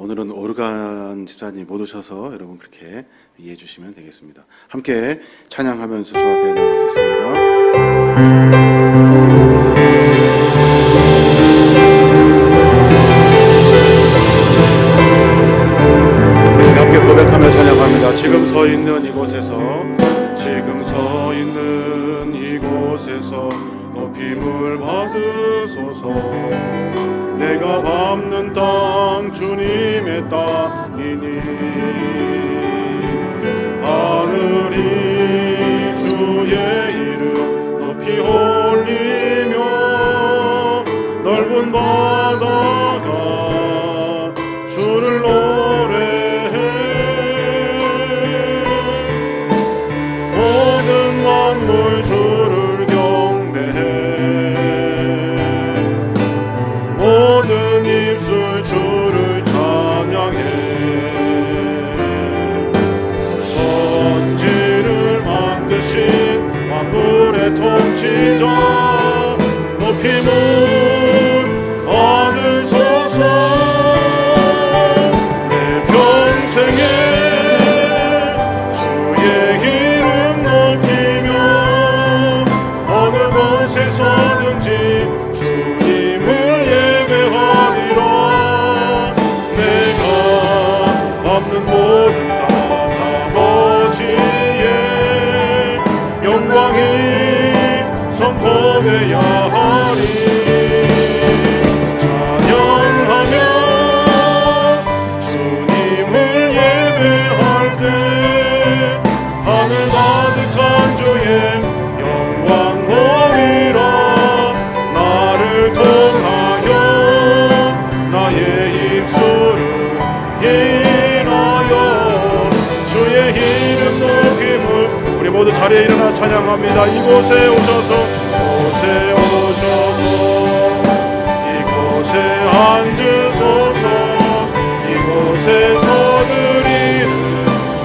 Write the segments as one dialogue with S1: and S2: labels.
S1: 오늘은 오르간 집사님 못 오셔서 여러분 그렇게 이해해 주시면 되겠습니다. 함께 찬양하면서 주 앞에 나가겠습니다. 함께 고백하며 찬양합니다. 지금 서 있는 이곳에서 높임을 받으소서. 내가 밟는 땅 주님의 땅이니 하늘이 주의 이름 높이 올리며 넓은 바다가 주를 노래해. 모든 만물 주를 경배해. 모든 입술 주를 찬양해. 천지를 만드신 만물의 통치자 높임을 받으소서. 내 평생에 주의 이름 높이며 어느 곳에서든지 주님을 예배하리라. 내가 밟는 모든 땅 아버지의 영광이 선포되어야 하리. 찬양하며 주님을 예배할 때 하늘 가득한 주의 영광 보리라. 나를 통하여 나의 입술을 인하여 주의 이름 높임을. 우리 모두 자리에 일어나 찬양합니다. 이곳에 오셔서 이곳에 앉으소서. 이곳에서 드리는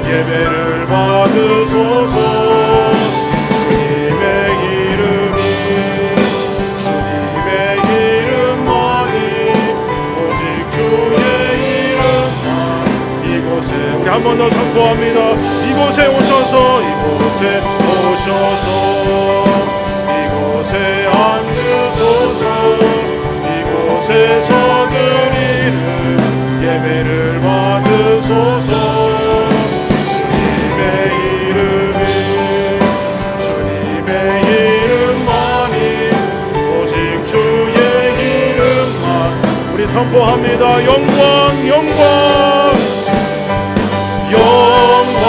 S1: 예배를 받으소서. 주님의 이름만이 오직 주의 이름만. 이곳에 우리 한 번 더 선포합니다. 이곳에 오셔서 이곳에 앉으소서. 이곳에서 드리는 예배를 받으소서. 주님의 이름만이 오직 주의 이름만. 우리 선포합니다. 영광 영광 영광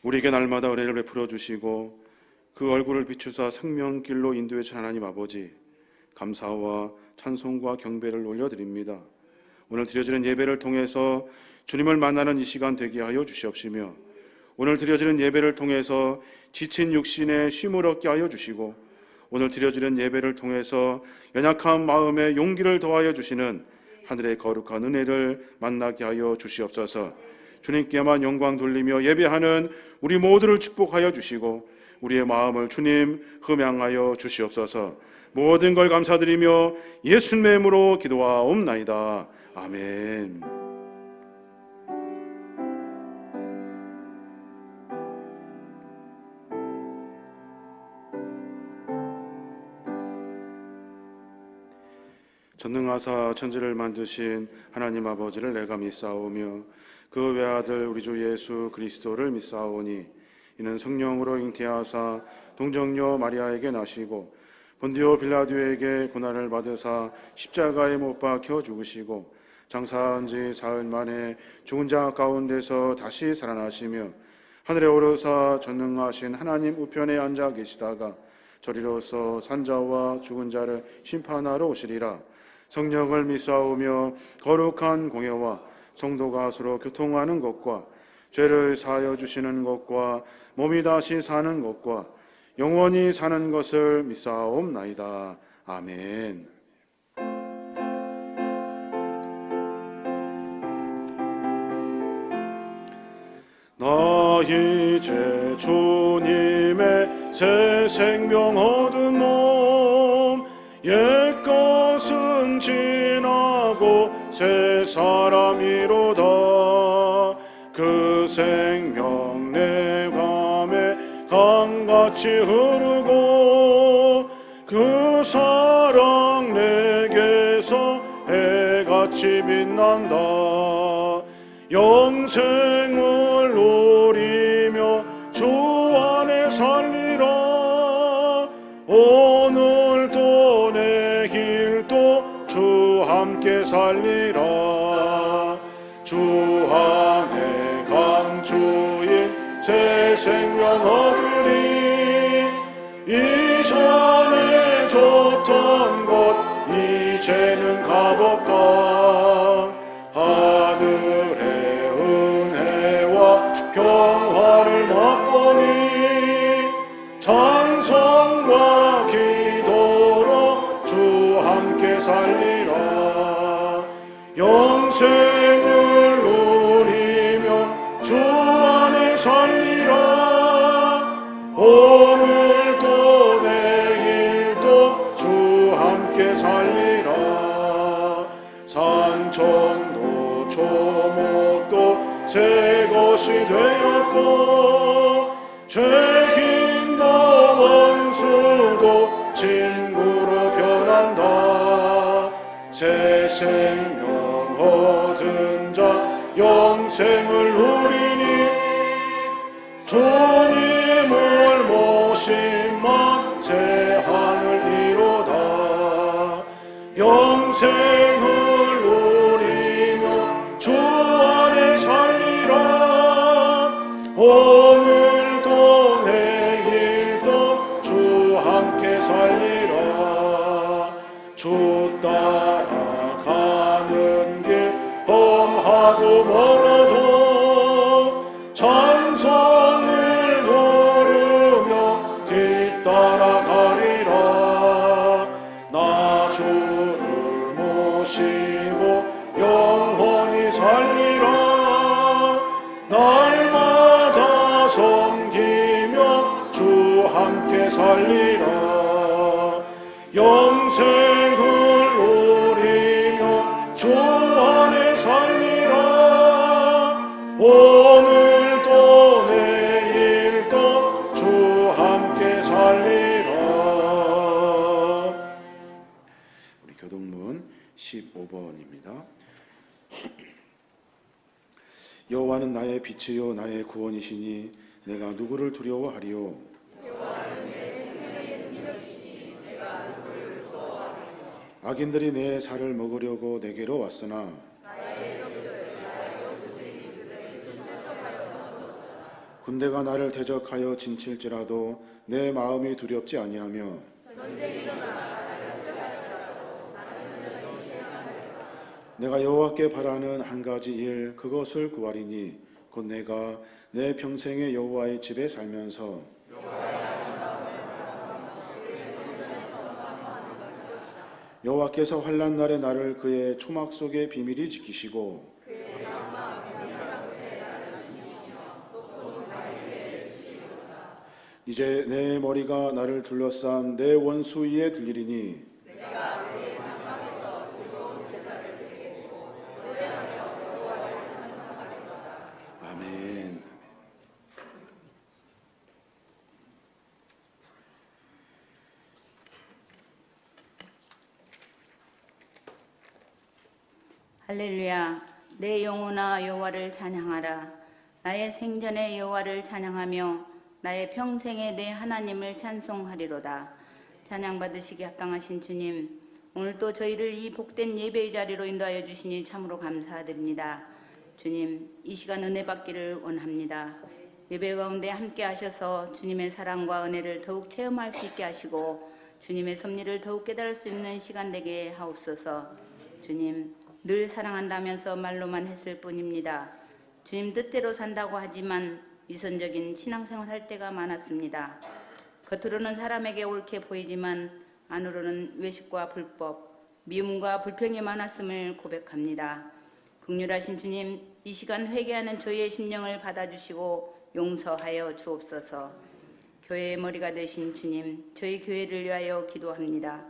S1: 우리에게 날마다 은혜를 베풀어 주시고 그 얼굴을 비추사 생명길로 인도해 주신 하나님 아버지, 감사와 찬송과 경배를 올려드립니다. 오늘 드려지는 예배를 통해서 주님을 만나는 이 시간 되게 하여 주시옵시며, 오늘 드려지는 예배를 통해서 지친 육신에 쉼을 얻게 하여 주시고, 오늘 드려지는 예배를 통해서 연약한 마음에 용기를 더하여 주시는 하늘의 거룩한 은혜를 만나게 하여 주시옵소서. 주님께만 영광 돌리며 예배하는 우리 모두를 축복하여 주시고 우리의 마음을 주님 흠양하여 주시옵소서. 모든 걸 감사드리며 예수님의 이름으로 기도하옵나이다. 아멘. 전능하사 천지를 만드신 하나님 아버지를 내가 믿사오며 그 외아들 우리 주 예수 그리스도를 믿사오니 이는 성령으로 잉태하사 동정녀 마리아에게 나시고 본디오 빌라도에게 고난을 받으사 십자가에 못 박혀 죽으시고 장사한 지 사흘 만에 죽은 자 가운데서 다시 살아나시며 하늘에 오르사 전능하신 하나님 우편에 앉아 계시다가 저리로서 산자와 죽은 자를 심판하러 오시리라. 성령을 믿사오며 거룩한 공예와 성도가 서로 교통하는 것과 죄를 사하여 주시는 것과 몸이 다시 사는 것과 영원히 사는 것을 믿사옵나이다. 아멘. 나 이제 주님의 새 생명 얻은 몸, 옛것은 지나고 새 사람이로다. 그 생명 내 맘에 강같이 흐르고 그 사랑 내게서 해같이 빛난다. 영생을 누리며 주 안에 살리라. 오늘도 내일도 주 함께 살리라. 주 안에 감추인 새 생명 얻으리. 이전에 좋던 것 이제는 값없다. 하늘의 평화를 맛보니 찬송과 기도로 주 함께 살리라. 영생을 누리며 주 안에 살리라. 오늘도 내일도 주 함께 살리라. 산천도 초목도 새 것이 되었고 죄인도 원수도 친구로 변한다. 새 생명 얻은 자 영생을 누리니 주님을 모심마 새 하늘 이로다. 영생을 누리며 주 안에 오늘도 내일도 주 함께 살리라. 주 따라가는 길 험하고 멀어도 찬송을 부르며 뒤따라가리라. 나 주를 모시고 영원히 살리라. 날마다 섬기며 주 함께 살리라. 영생을 누리며 주 안에 살리라. 오늘도 내일도 주 함께 살리라. 우리 교동문 15번입니다. 여호와는 나의 빛이요 나의 구원이시니 내가 누구를 두려워하리요. 여호와는 내 생명의 능력이시니 내가 누구를 무서워하리요. 악인들이 내 살을 먹으려고 내게로 왔으나 나의 적들 나의 원수들이 그들을 진척하여 군대가 나를 대적하여 진칠지라도 내 마음이 두렵지 아니하며 전쟁이 일어나 내가 여호와께 바라는 한 가지 일 그것을 구하리니 곧 내가 내 평생에 여호와의 집에 살면서 여호와께서 환난 날에 나를 그의 초막 속에 비밀히 지키시고 이제 내 머리가 나를 둘러싼 내 원수 위에 들리리니 아멘.
S2: 할렐루야. 내 영혼아 여호와를 찬양하라. 나의 생전에 여호와를 찬양하며 나의 평생에 내 하나님을 찬송하리로다. 찬양받으시기 합당하신 주님, 오늘도 저희를 이 복된 예배의 자리로 인도하여 주시니 참으로 감사드립니다. 주님, 이 시간 은혜 받기를 원합니다. 예배 가운데 함께 하셔서 주님의 사랑과 은혜를 더욱 체험할 수 있게 하시고 주님의 섭리를 더욱 깨달을 수 있는 시간 되게 하옵소서. 주님, 늘 사랑한다면서 말로만 했을 뿐입니다. 주님 뜻대로 산다고 하지만 위선적인 신앙생활 할 때가 많았습니다. 겉으로는 사람에게 옳게 보이지만 안으로는 외식과 불법, 미움과 불평이 많았음을 고백합니다. 긍휼하신 주님, 이 시간 회개하는 저희의 심령을 받아주시고 용서하여 주옵소서. 교회의 머리가 되신 주님, 저희 교회를 위하여 기도합니다.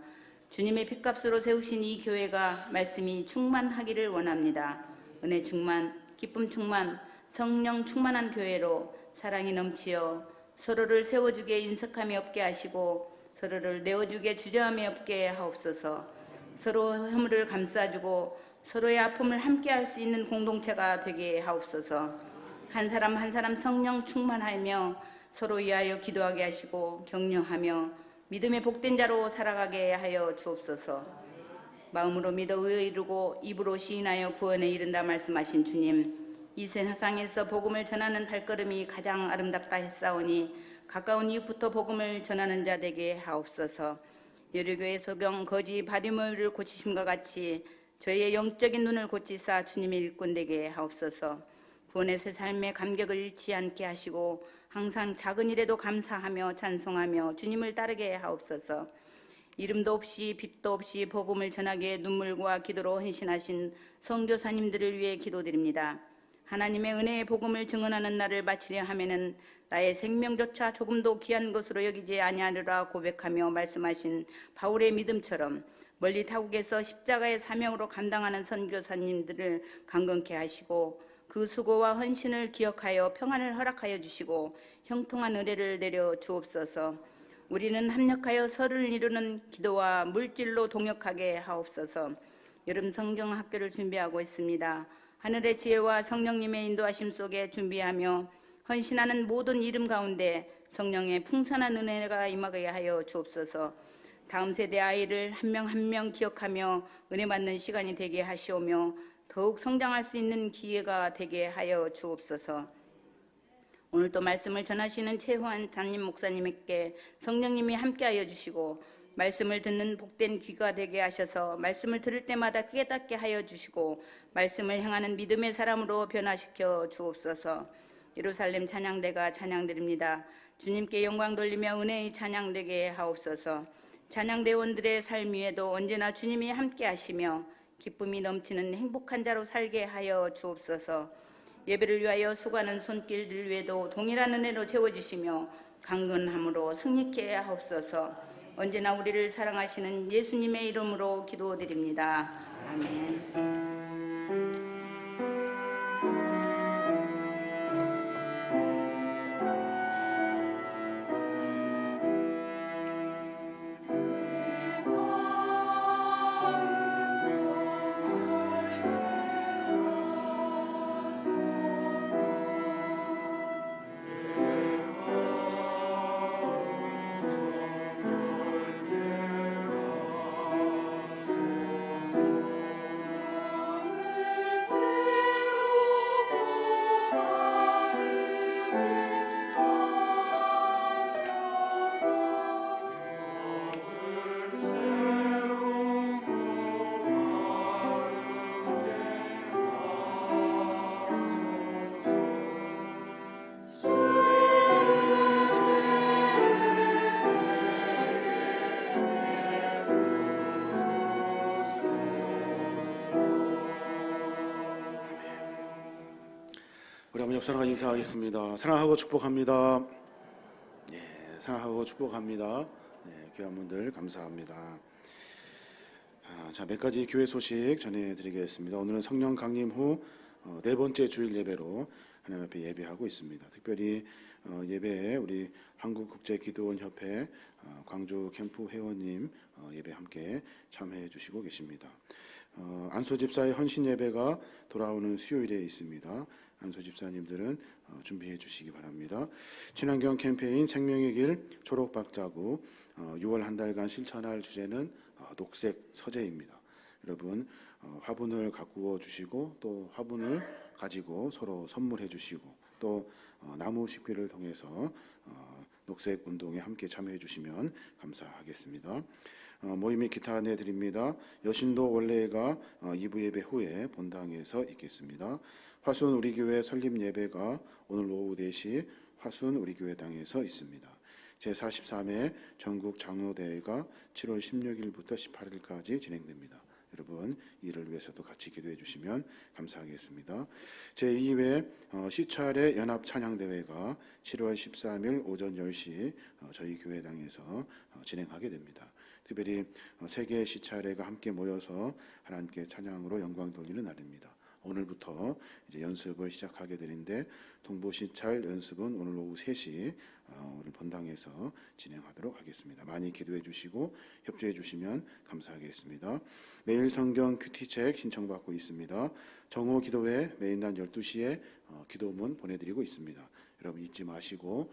S2: 주님의 핏값으로 세우신 이 교회가 말씀이 충만하기를 원합니다. 은혜 충만, 기쁨 충만, 성령 충만한 교회로 사랑이 넘치어 서로를 세워주게 인석함이 없게 하시고 서로를 내어주게 주저함이 없게 하옵소서. 서로 허물을 감싸주고 서로의 아픔을 함께할 수 있는 공동체가 되게 하옵소서. 한 사람 한 사람 성령 충만하며 서로 위하여 기도하게 하시고 격려하며 믿음의 복된 자로 살아가게 하여 주옵소서. 마음으로 믿어 의에 이르고 입으로 시인하여 구원에 이른다 말씀하신 주님, 이 세상에서 복음을 전하는 발걸음이 가장 아름답다 했사오니 가까운 이웃부터 복음을 전하는 자 되게 하옵소서. 여류교회 소경 거지 바디모를 고치심과 같이 저희의 영적인 눈을 고치사 주님의 일꾼 되게 하옵소서. 구원의 새 삶의 감격을 잃지 않게 하시고 항상 작은 일에도 감사하며 찬송하며 주님을 따르게 하옵소서. 이름도 없이 빛도 없이 복음을 전하기에 눈물과 기도로 헌신하신 선교사님들을 위해 기도드립니다. 하나님의 은혜의 복음을 증언하는 날을 바치려 하면은 나의 생명조차 조금도 귀한 것으로 여기지 아니하리라 고백하며 말씀하신 바울의 믿음처럼 멀리 타국에서 십자가의 사명으로 감당하는 선교사님들을 강건케 하시고 그 수고와 헌신을 기억하여 평안을 허락하여 주시고 형통한 은혜를 내려 주옵소서. 우리는 합력하여 서를 이루는 기도와 물질로 동역하게 하옵소서. 여름 성경 학교를 준비하고 있습니다. 하늘의 지혜와 성령님의 인도하심 속에 준비하며 헌신하는 모든 이름 가운데 성령의 풍성한 은혜가 임하게 하여 주옵소서. 다음 세대 아이를 한 명 한 명 기억하며 은혜 받는 시간이 되게 하시오며 더욱 성장할 수 있는 기회가 되게 하여 주옵소서. 오늘도 말씀을 전하시는 최후한 담임 목사님에게 성령님이 함께하여 주시고 말씀을 듣는 복된 귀가 되게 하셔서 말씀을 들을 때마다 깨닫게 하여 주시고 말씀을 행하는 믿음의 사람으로 변화시켜 주옵소서. 예루살렘 찬양대가 찬양드립니다. 주님께 영광 돌리며 은혜의 찬양되게 하옵소서. 찬양대원들의 삶 위에도 언제나 주님이 함께 하시며 기쁨이 넘치는 행복한 자로 살게 하여 주옵소서. 예배를 위하여 수고하는 손길들 위에도 동일한 은혜로 채워주시며 강건함으로 승리케 하옵소서. 언제나 우리를 사랑하시는 예수님의 이름으로 기도드립니다. 아멘.
S1: 우리 어머니 옆사람과 인사하겠습니다. 사랑하고 축복합니다. 사랑하고 축복합니다. 귀한 분들 감사합니다. 자, 몇 가지 교회 소식 전해드리겠습니다. 오늘은 성령 강림 후 네 번째 주일 예배로 하나님 앞에 예배하고 있습니다. 특별히 예배에 우리 한국국제기도원협회 광주 캠프 회원님 예배 함께 참여해 주시고 계십니다. 안소 집사의 헌신 예배가 돌아오는 수요일에 있습니다. 안소 집사님들은 준비해 주시기 바랍니다. 친환경 캠페인 생명의 길 초록박자구 6월 한 달간 실천할 주제는 녹색 서재입니다. 여러분 화분을 가꾸어 주시고 또 화분을 가지고 서로 선물해 주시고 또 나무 심기를 통해서 녹색 운동에 함께 참여해 주시면 감사하겠습니다. 모임의 기타 안내 드립니다. 여신도 원래가 2부 예배 후에 본당에서 있겠습니다. 화순 우리교회 설립 예배가 오늘 오후 4시 화순 우리교회당에서 있습니다. 제43회 전국 장로대회가 7월 16일부터 18일까지 진행됩니다. 여러분 이를 위해서도 같이 기도해 주시면 감사하겠습니다. 제2회 시찰의 연합 찬양대회가 7월 13일 오전 10시 저희 교회당에서 진행하게 됩니다. 특별히 세계 시찰회가 함께 모여서 하나님께 찬양으로 영광 돌리는 날입니다. 오늘부터 이제 연습을 시작하게 되는데 동부 시찰 연습은 오늘 오후 3시 오늘 본당에서 진행하도록 하겠습니다. 많이 기도해 주시고 협조해 주시면 감사하겠습니다. 매일 성경 큐티책 신청받고 있습니다. 정오 기도회 매일 낮 12시에 기도문 보내드리고 있습니다. 여러분 잊지 마시고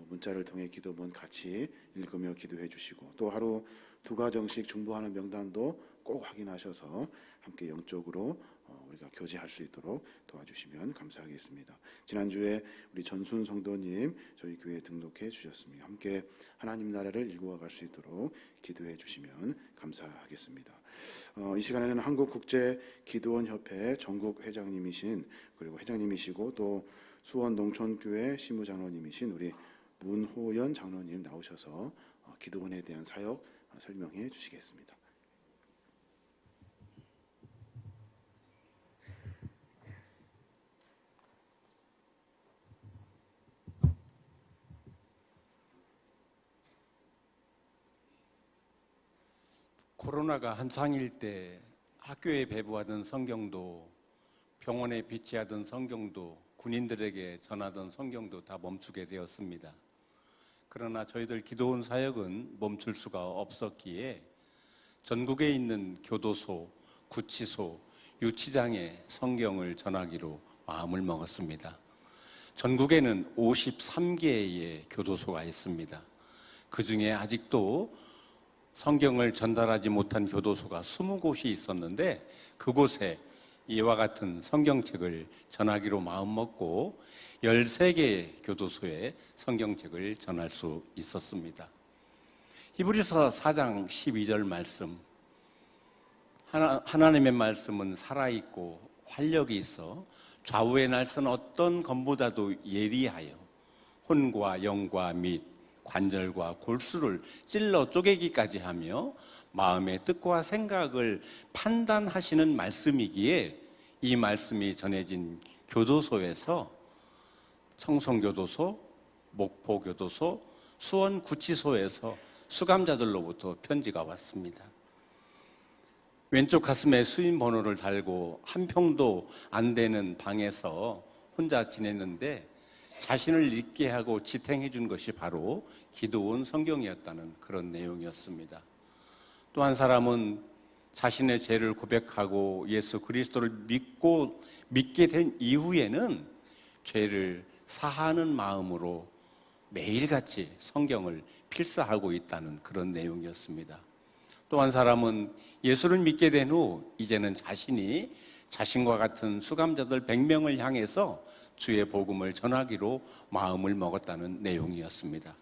S1: 문자를 통해 기도문 같이 읽으며 기도해 주시고 또 하루 2가정씩 중보하는 명단도 꼭 확인하셔서 함께 영적으로 우리가 교제할 수 있도록 도와주시면 감사하겠습니다. 지난주에 우리 전순 성도님 저희 교회에 등록해 주셨습니다. 함께 하나님 나라를 일구어갈 수 있도록 기도해 주시면 감사하겠습니다. 이 시간에는 한국국제기도원협회 전국 회장님이신 그리고 회장님이시고 또 수원농촌교회 시무장로님이신 우리 문호연 장로님 나오셔서 기도원에 대한 사역 설명해 주시겠습니다.
S3: 코로나가 한창일 때 학교에 배부하던 성경도 병원에 비치하던 성경도 군인들에게 전하던 성경도 다 멈추게 되었습니다. 그러나 저희들 기도원 사역은 멈출 수가 없었기에 전국에 있는 교도소, 구치소, 유치장에 성경을 전하기로 마음을 먹었습니다. 전국에는 53개의 교도소가 있습니다. 그 중에 아직도 성경을 전달하지 못한 교도소가 20곳이 있었는데 그곳에 이와 같은 성경책을 전하기로 마음먹고 13개의 교도소에 성경책을 전할 수 있었습니다. 히브리서 4장 12절 말씀, 하나님의 말씀은 살아있고 활력이 있어 좌우의 날선 어떤 검보다도 예리하여 혼과 영과 및 관절과 골수를 찔러 쪼개기까지 하며 마음의 뜻과 생각을 판단하시는 말씀이기에 이 말씀이 전해진 교도소에서 청송교도소, 목포교도소, 수원구치소에서 수감자들로부터 편지가 왔습니다. 왼쪽 가슴에 수인 번호를 달고 한 평도 안 되는 방에서 혼자 지냈는데 자신을 잊게 하고 지탱해 준 것이 바로 기도원 성경이었다는 그런 내용이었습니다. 또 한 사람은 자신의 죄를 고백하고 예수 그리스도를 믿게 된 이후에는 죄를 사하는 마음으로 매일같이 성경을 필사하고 있다는 그런 내용이었습니다. 또 한 사람은 예수를 믿게 된 후 이제는 자신이 자신과 같은 수감자들 100명을 향해서 주의 복음을 전하기로 마음을 먹었다는 내용이었습니다.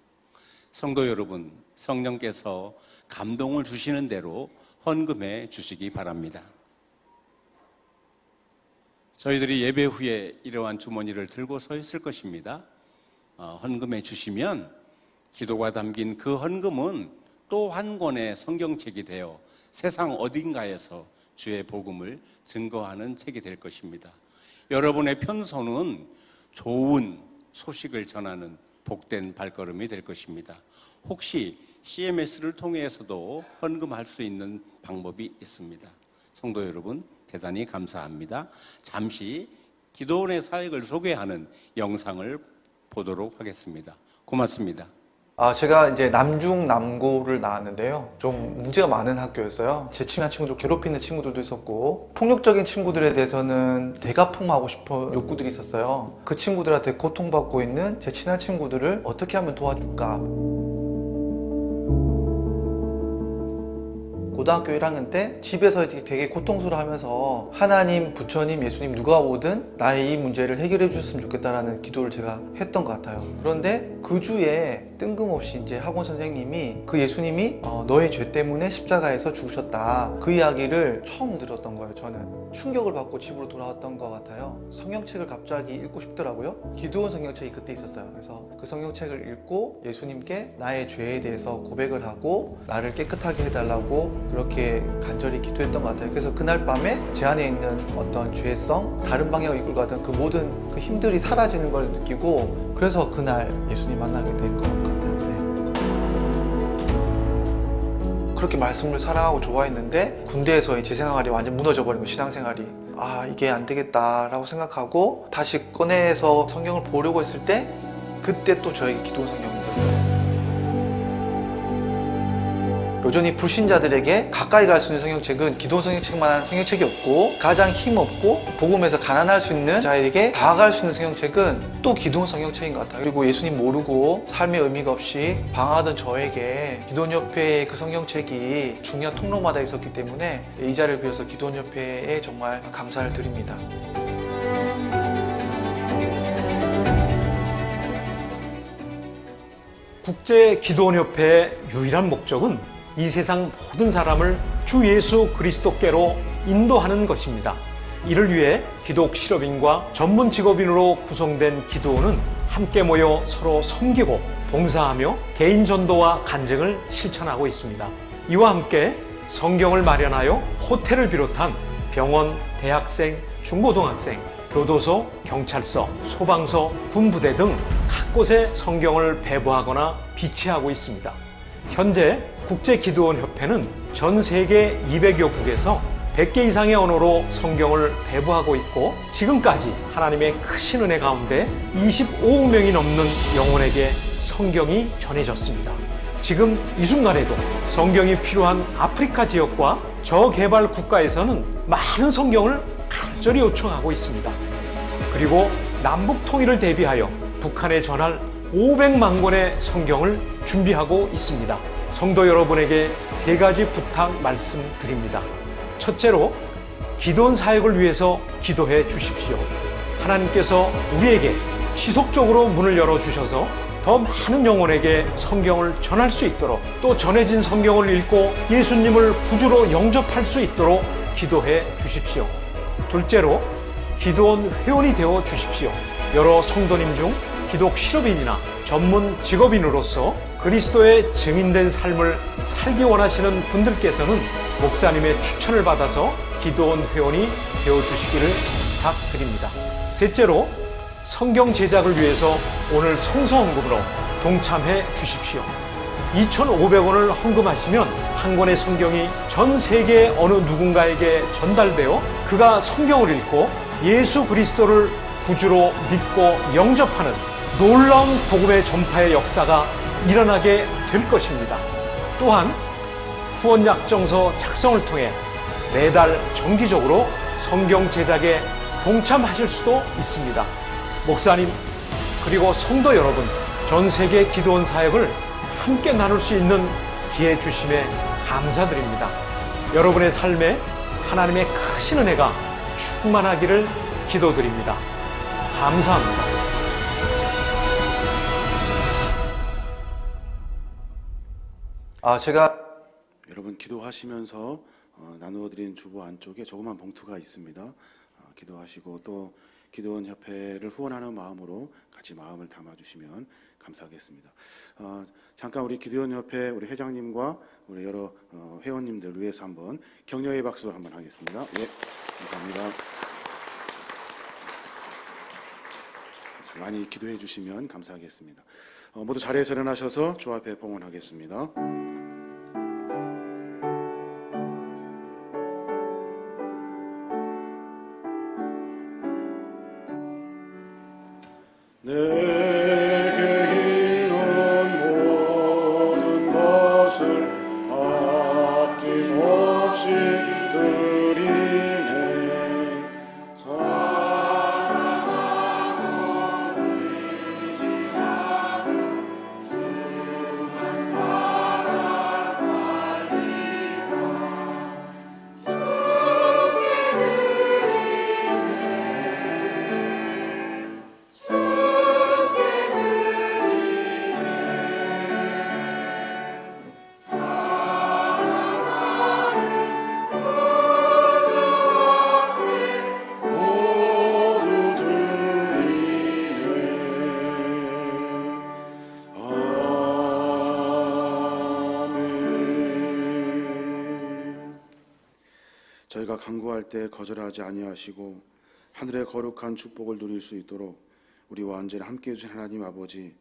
S3: 성도 여러분, 성령께서 감동을 주시는 대로 헌금해 주시기 바랍니다. 저희들이 예배 후에 이러한 주머니를 들고 서 있을 것입니다. 헌금해 주시면 기도가 담긴 그 헌금은 또 한 권의 성경책이 되어 세상 어딘가에서 주의 복음을 증거하는 책이 될 것입니다. 여러분의 편소는 좋은 소식을 전하는 복된 발걸음이 될 것입니다. 혹시 CMS를 통해서도 헌금할 수 있는 방법이 있습니다. 성도 여러분, 대단히 감사합니다. 잠시 기도원의 사역을 소개하는 영상을 보도록 하겠습니다. 고맙습니다.
S4: 제가 이제 남중남고를 나왔는데요. 좀 문제가 많은 학교였어요. 제 친한 친구들 괴롭히는 친구들도 있었고 폭력적인 친구들에 대해서는 대가폭망하고 싶은 욕구들이 있었어요. 그 친구들한테 고통받고 있는 제 친한 친구들을 어떻게 하면 도와줄까? 고등학교 1학년 때 집에서 되게 고통스러워하면서 하나님, 부처님, 예수님 누가 오든 나의 이 문제를 해결해 주셨으면 좋겠다라는 기도를 제가 했던 것 같아요. 그런데 그 주에 뜬금없이 이제 학원 선생님이 그 예수님이 너의 죄 때문에 십자가에서 죽으셨다, 그 이야기를 처음 들었던 거예요. 저는 충격을 받고 집으로 돌아왔던 것 같아요. 성경책을 갑자기 읽고 싶더라고요. 기도원 성경책이 그때 있었어요. 그래서 그 성경책을 읽고 예수님께 나의 죄에 대해서 고백을 하고 나를 깨끗하게 해달라고 그렇게 간절히 기도했던 것 같아요. 그래서 그날 밤에 제 안에 있는 어떤 죄성, 다른 방향으로 이끌고 가던 그 모든 그 힘들이 사라지는 걸 느끼고, 그래서 그날 예수님 만나게 된 것 같아요. 그렇게 말씀을 사랑하고 좋아했는데 군대에서 제 생활이 완전 무너져버린 거예요. 신앙생활이. 아, 이게 안 되겠다라고 생각하고 다시 꺼내서 성경을 보려고 했을 때 그때 또 저에게 기도원 성경이 있었어요. 여전히 불신자들에게 가까이 갈 수 있는 성경책은 기도원 성경책만한 성경책이 없고, 가장 힘없고 복음에서 가난할 수 있는 자에게 다가갈 수 있는 성경책은 또 기도원 성경책인 것 같아요. 그리고 예수님 모르고 삶의 의미가 없이 방황하던 저에게 기도원 협회의 그 성경책이 중요한 통로마다 있었기 때문에 이 자리를 빌어서 기도원 협회에 정말 감사를 드립니다.
S5: 국제기도원협회의 유일한 목적은 이 세상 모든 사람을 주 예수 그리스도께로 인도하는 것입니다. 이를 위해 기독 실업인과 전문 직업인으로 구성된 기도원은 함께 모여 서로 섬기고 봉사하며 개인 전도와 간증을 실천하고 있습니다. 이와 함께 성경을 마련하여 호텔을 비롯한 병원, 대학생, 중고등학생, 교도소, 경찰서, 소방서, 군부대 등 곳곳에 성경을 배부하거나 비치하고 있습니다. 현재 국제기도원협회는 전 세계 200여 국에서 100개 이상의 언어로 성경을 배부하고 있고, 지금까지 하나님의 크신 은혜 가운데 25억 명이 넘는 영혼에게 성경이 전해졌습니다. 지금 이 순간에도 성경이 필요한 아프리카 지역과 저개발 국가에서는 많은 성경을 간절히 요청하고 있습니다. 그리고 남북 통일을 대비하여 북한에 전할 500만 권의 성경을 준비하고 있습니다. 성도 여러분에게 3가지 부탁 말씀드립니다. 첫째로, 기도원 사역을 위해서 기도해 주십시오. 하나님께서 우리에게 지속적으로 문을 열어주셔서 더 많은 영혼에게 성경을 전할 수 있도록, 또 전해진 성경을 읽고 예수님을 구주로 영접할 수 있도록 기도해 주십시오. 둘째로, 기도원 회원이 되어 주십시오. 여러 성도님 중 기독 실업인이나 전문 직업인으로서 그리스도의 증인된 삶을 살기 원하시는 분들께서는 목사님의 추천을 받아서 기도원 회원이 되어 주시기를 부탁드립니다. 셋째로, 성경 제작을 위해서 오늘 성서헌금으로 동참해 주십시오. 2,500원을 헌금하시면 한 권의 성경이 전 세계 어느 누군가에게 전달되어 그가 성경을 읽고 예수 그리스도를 구주로 믿고 영접하는 놀라운 복음의 전파의 역사가 일어나게 될 것입니다. 또한 후원 약정서 작성을 통해 매달 정기적으로 성경 제작에 동참하실 수도 있습니다. 목사님, 그리고 성도 여러분, 전 세계 기도원 사역을 함께 나눌 수 있는 기회 주심에 감사드립니다. 여러분의 삶에 하나님의 크신 은혜가 충만하기를 기도드립니다. 감사합니다.
S4: 제가
S1: 여러분 기도하시면서 나누어드린 주보 안쪽에 조그만 봉투가 있습니다. 기도하시고 또 기도원 협회를 후원하는 마음으로 같이 마음을 담아주시면 감사하겠습니다. 잠깐 우리 기도원 협회 우리 회장님과 우리 여러 회원님들 위해서 한번 격려의 박수 한번 하겠습니다. 예, 감사합니다. 많이 기도해 주시면 감사하겠습니다. 모두 자리에서 일어나셔서 주 앞에 봉헌하겠습니다. 내게 있는 모든 것을 아낌없이 드리네. 사랑하고 의지하고 주만 따라 살리라. 저희가 간구할 때 거절하지 아니하시고 하늘의 거룩한 축복을 누릴 수 있도록 우리와 언제나 함께해 주신 하나님 아버지,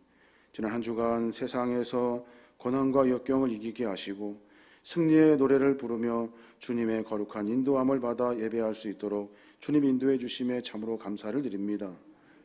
S1: 지난 한 주간 세상에서 고난과 역경을 이기게 하시고 승리의 노래를 부르며 주님의 거룩한 인도함을 받아 예배할 수 있도록 주님 인도해 주심에 참으로 감사를 드립니다.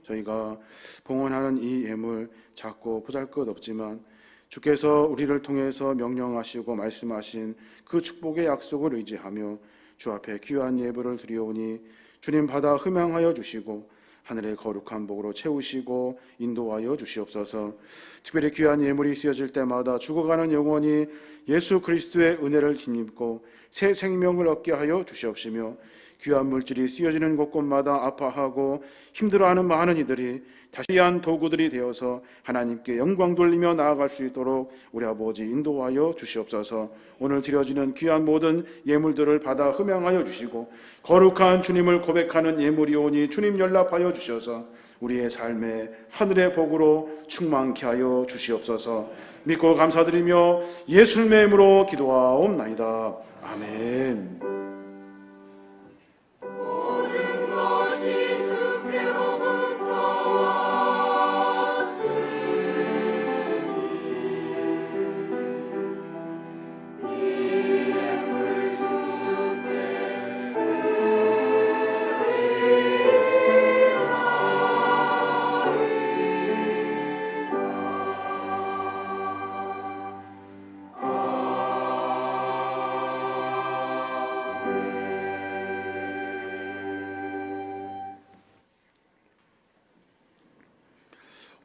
S1: 저희가 봉헌하는 이 예물 작고 보잘것없지만 주께서 우리를 통해서 명령하시고 말씀하신 그 축복의 약속을 의지하며 주 앞에 귀한 예물을 드리오니 주님 받아 흠양하여 주시고 하늘의 거룩한 복으로 채우시고 인도하여 주시옵소서. 특별히 귀한 예물이 쓰여질 때마다 죽어가는 영혼이 예수 그리스도의 은혜를 힘입고 새 생명을 얻게 하여 주시옵시며 귀한 물질이 쓰여지는 곳곳마다 아파하고 힘들어하는 많은 이들이 다시 귀한 도구들이 되어서 하나님께 영광 돌리며 나아갈 수 있도록 우리 아버지 인도하여 주시옵소서. 오늘 드려지는 귀한 모든 예물들을 받아 흠양하여 주시고 거룩한 주님을 고백하는 예물이오니 주님 연락하여 주셔서 우리의 삶에 하늘의 복으로 충만케 하여 주시옵소서. 믿고 감사드리며 예수님의 이름으로 기도하옵나이다. 아멘.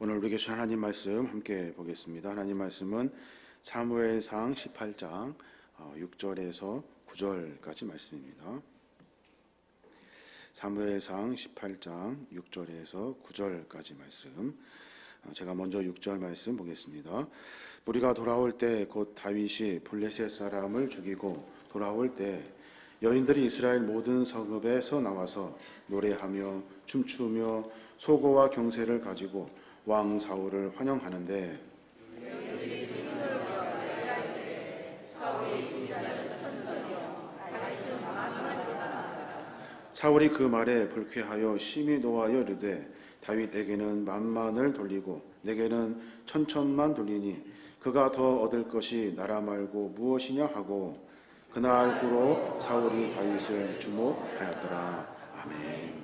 S1: 오늘 우리에게 주신 하나님 말씀 함께 보겠습니다. 하나님 말씀은 사무엘상 18장 6절에서 9절까지 말씀입니다. 사무엘상 18장 6절에서 9절까지 말씀. 제가 먼저 6절 말씀 보겠습니다. 무리가 돌아올 때 곧 다윗이 블레셋 사람을 죽이고 돌아올 때 여인들이 이스라엘 모든 성읍에서 나와서 노래하며 춤추며 소고와 경세를 가지고 왕 사울을 환영하는데 사울이 그 말에 불쾌하여 심히 노하여 이르되 다윗에게는 만만을 돌리고 내게는 천천만 돌리니 그가 더 얻을 것이 나라 말고 무엇이냐 하고 그날 후로 사울이 다윗을 주목하였더라. 아멘.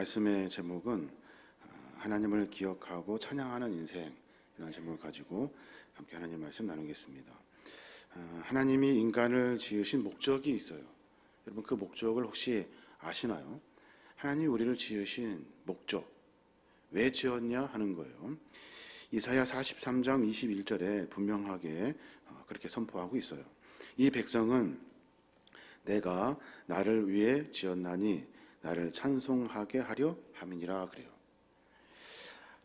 S1: 말씀의 제목은 하나님을 기억하고 찬양하는 인생이라는 제목을 가지고 함께 하나님 말씀 나누겠습니다. 하나님이 인간을 지으신 목적이 있어요. 여러분 그 목적을 혹시 아시나요? 하나님이 우리를 지으신 목적, 왜 지었냐 하는 거예요. 이사야 43장 21절에 분명하게 그렇게 선포하고 있어요. 이 백성은 내가 나를 위해 지었나니 나를 찬송하게 하려 함이니라 그래요.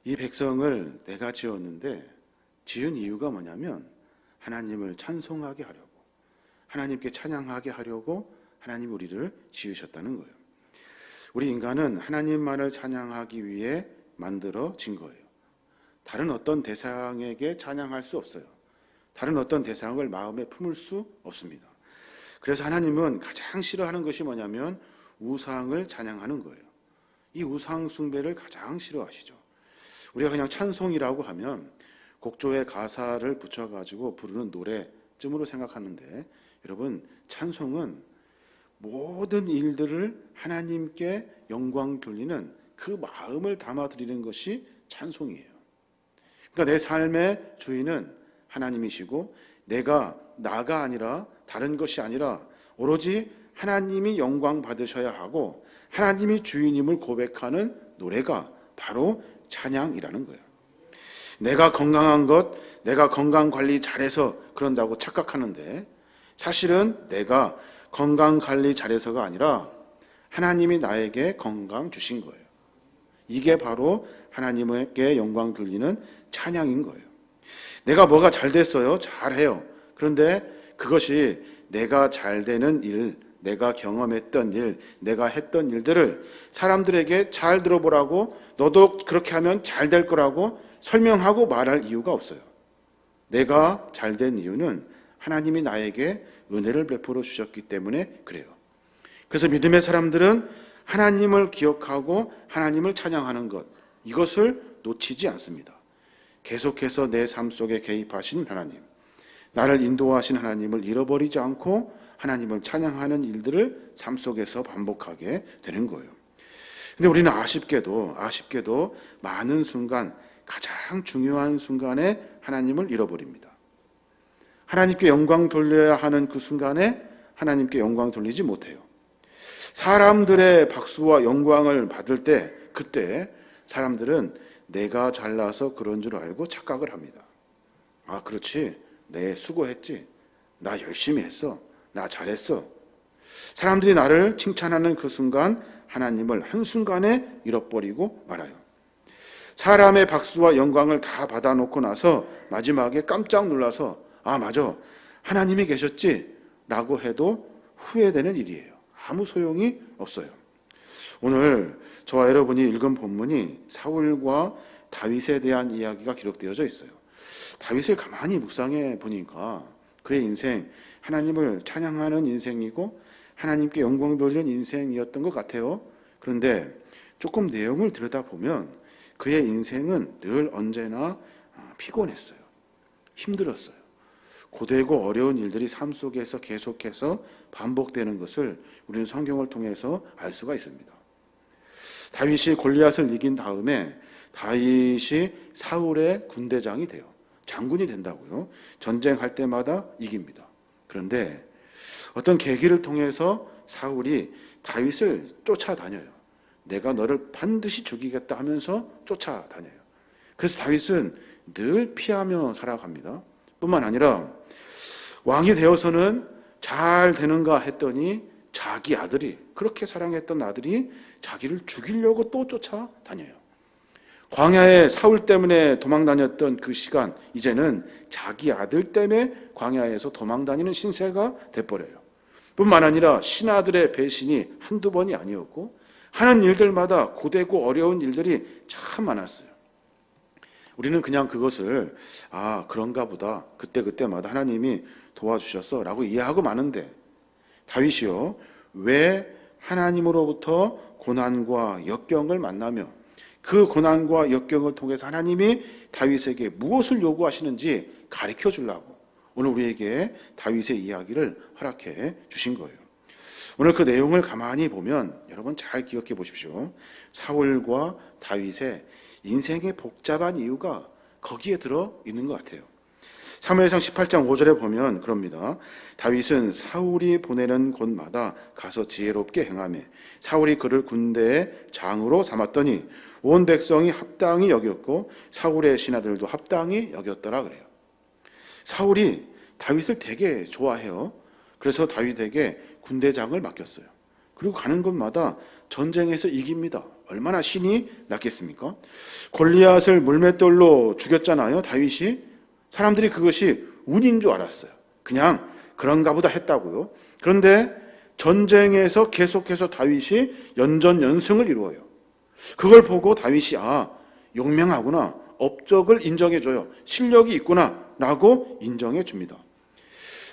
S1: 이 백성을 내가 지었는데 지은 이유가 뭐냐면 하나님을 찬송하게 하려고, 하나님께 찬양하게 하려고 하나님 우리를 지으셨다는 거예요. 우리 인간은 하나님만을 찬양하기 위해 만들어진 거예요. 다른 어떤 대상에게 찬양할 수 없어요. 다른 어떤 대상을 마음에 품을 수 없습니다. 그래서 하나님은 가장 싫어하는 것이 뭐냐면 우상을 찬양하는 거예요. 이 우상 숭배를 가장 싫어하시죠. 우리가 그냥 찬송이라고 하면 곡조에 가사를 붙여가지고 부르는 노래쯤으로 생각하는데, 여러분 찬송은 모든 일들을 하나님께 영광 돌리는 그 마음을 담아드리는 것이 찬송이에요. 그러니까 내 삶의 주인은 하나님이시고 나가 아니라 다른 것이 아니라 오로지 하나님이 영광 받으셔야 하고 하나님이 주인임을 고백하는 노래가 바로 찬양이라는 거예요. 내가 건강한 것, 내가 건강 관리 잘해서 그런다고 착각하는데 사실은 내가 건강 관리 잘해서가 아니라 하나님이 나에게 건강 주신 거예요. 이게 바로 하나님께 영광 돌리는 찬양인 거예요. 내가 뭐가 잘 됐어요? 잘해요. 그런데 그것이 내가 잘 되는 일, 내가 경험했던 일, 내가 했던 일들을 사람들에게 잘 들어보라고, 너도 그렇게 하면 잘 될 거라고 설명하고 말할 이유가 없어요. 내가 잘 된 이유는 하나님이 나에게 은혜를 베풀어 주셨기 때문에 그래요. 그래서 믿음의 사람들은 하나님을 기억하고 하나님을 찬양하는 것, 이것을 놓치지 않습니다. 계속해서 내 삶 속에 개입하신 하나님, 나를 인도하신 하나님을 잃어버리지 않고 하나님을 찬양하는 일들을 삶 속에서 반복하게 되는 거예요. 근데 우리는 아쉽게도 많은 순간, 가장 중요한 순간에 하나님을 잃어버립니다. 하나님께 영광 돌려야 하는 그 순간에 하나님께 영광 돌리지 못해요. 사람들의 박수와 영광을 받을 때, 그때 사람들은 내가 잘나서 그런 줄 알고 착각을 합니다. 아, 그렇지. 내 수고했지. 나 열심히 했어. 나 잘했어. 사람들이 나를 칭찬하는 그 순간 하나님을 한순간에 잃어버리고 말아요. 사람의 박수와 영광을 다 받아놓고 나서 마지막에 깜짝 놀라서 아, 맞아. 하나님이 계셨지? 라고 해도 후회되는 일이에요. 아무 소용이 없어요. 오늘 저와 여러분이 읽은 본문이 사울과 다윗에 대한 이야기가 기록되어져 있어요. 다윗을 가만히 묵상해 보니까 그의 인생, 하나님을 찬양하는 인생이고 하나님께 영광 돌리는 인생이었던 것 같아요. 그런데 조금 내용을 들여다보면 그의 인생은 늘 언제나 피곤했어요. 힘들었어요. 고되고 어려운 일들이 삶 속에서 계속해서 반복되는 것을 우리는 성경을 통해서 알 수가 있습니다. 다윗이 골리앗을 이긴 다음에 다윗이 사울의 군대장이 돼요. 장군이 된다고요. 전쟁할 때마다 이깁니다. 그런데 어떤 계기를 통해서 사울이 다윗을 쫓아다녀요. 내가 너를 반드시 죽이겠다 하면서 쫓아다녀요. 그래서 다윗은 늘 피하며 살아갑니다. 뿐만 아니라 왕이 되어서는 잘 되는가 했더니 자기 아들이, 그렇게 사랑했던 아들이 자기를 죽이려고 또 쫓아다녀요. 광야에 사울 때문에 도망다녔던 그 시간, 이제는 자기 아들 때문에 광야에서 도망다니는 신세가 돼버려요. 뿐만 아니라 신하들의 배신이 한두 번이 아니었고 하는 일들마다 고되고 어려운 일들이 참 많았어요. 우리는 그냥 그것을 그런가 보다, 그때마다 하나님이 도와주셨어 라고 이해하고 마는데, 다윗이요, 왜 하나님으로부터 고난과 역경을 만나며 그 고난과 역경을 통해서 하나님이 다윗에게 무엇을 요구하시는지 가르쳐 주려고 오늘 우리에게 다윗의 이야기를 허락해 주신 거예요. 오늘 그 내용을 가만히 보면 여러분 잘 기억해 보십시오. 사울과 다윗의 인생의 복잡한 이유가 거기에 들어 있는 것 같아요. 사무엘상 18장 5절에 보면 그럽니다. 다윗은 사울이 보내는 곳마다 가서 지혜롭게 행하매 사울이 그를 군대의 장으로 삼았더니 온 백성이 합당히 여겼고 사울의 신하들도 합당히 여겼더라 그래요. 사울이 다윗을 되게 좋아해요. 그래서 다윗에게 군대장을 맡겼어요. 그리고 가는 곳마다 전쟁에서 이깁니다. 얼마나 신이 났겠습니까? 골리앗을 물맷돌로 죽였잖아요, 다윗이. 사람들이 그것이 운인 줄 알았어요. 그냥 그런가 보다 했다고요. 그런데 전쟁에서 계속해서 다윗이 연전연승을 이루어요. 그걸 보고 다윗이 용맹하구나, 업적을 인정해줘요. 실력이 있구나 라고 인정해 줍니다.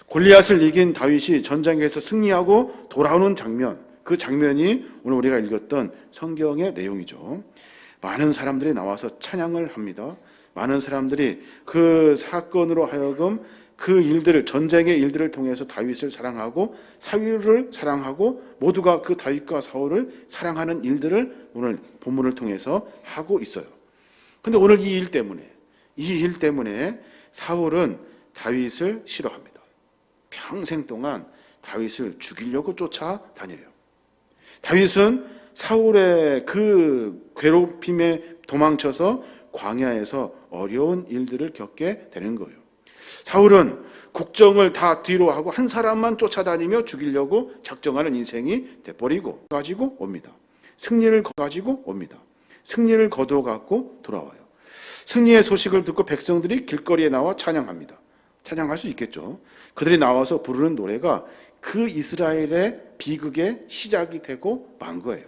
S1: 골리앗을 이긴 다윗이 전쟁에서 승리하고 돌아오는 장면, 그 장면이 오늘 우리가 읽었던 성경의 내용이죠. 많은 사람들이 나와서 찬양을 합니다. 많은 사람들이 그 사건으로 하여금 그 일들을, 전쟁의 일들을 통해서 다윗을 사랑하고 사울을 사랑하고 모두가 그 다윗과 사울을 사랑하는 일들을 오늘 본문을 통해서 하고 있어요. 근데 오늘 이 일 때문에 사울은 다윗을 싫어합니다. 평생 동안 다윗을 죽이려고 쫓아다녀요. 다윗은 사울의 그 괴롭힘에 도망쳐서 광야에서 어려운 일들을 겪게 되는 거예요. 사울은 국정을 다 뒤로 하고 한 사람만 쫓아다니며 죽이려고 작정하는 인생이 돼버리고 가지고 옵니다. 승리를 가지고 옵니다. 승리를 거두어 갖고 돌아와요. 승리의 소식을 듣고 백성들이 길거리에 나와 찬양합니다. 찬양할 수 있겠죠. 그들이 나와서 부르는 노래가 그 이스라엘의 비극의 시작이 되고 만 거예요.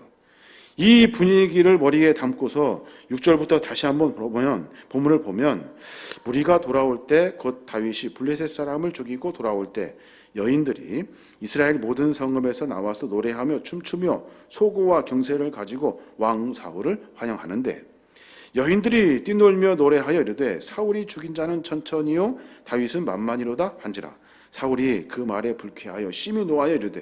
S1: 이 분위기를 머리에 담고서 6절부터 다시 한번 보면, 본문을 보면, 무리가 돌아올 때 곧 다윗이 블레셋 사람을 죽이고 돌아올 때 여인들이 이스라엘 모든 성읍에서 나와서 노래하며 춤추며 소고와 경세를 가지고 왕 사울을 환영하는데, 여인들이 뛰놀며 노래하여 이르되 사울이 죽인 자는 천천히요 다윗은 만만이로다 한지라. 사울이 그 말에 불쾌하여 심히 노하여 이르되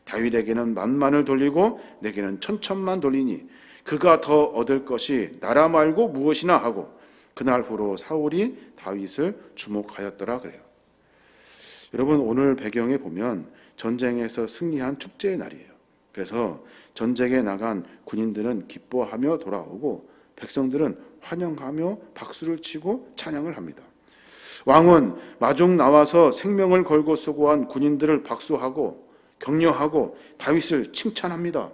S1: 다윗에게는 만만을 돌리고 내게는 천천만 돌리니 그가 더 얻을 것이 나라 말고 무엇이나 하고 그날 후로 사울이 다윗을 주목하였더라 그래요. 여러분, 오늘 배경에 보면 전쟁에서 승리한 축제의 날이에요. 그래서 전쟁에 나간 군인들은 기뻐하며 돌아오고 백성들은 환영하며 박수를 치고 찬양을 합니다. 왕은 마중 나와서 생명을 걸고 수고한 군인들을 박수하고 격려하고 다윗을 칭찬합니다.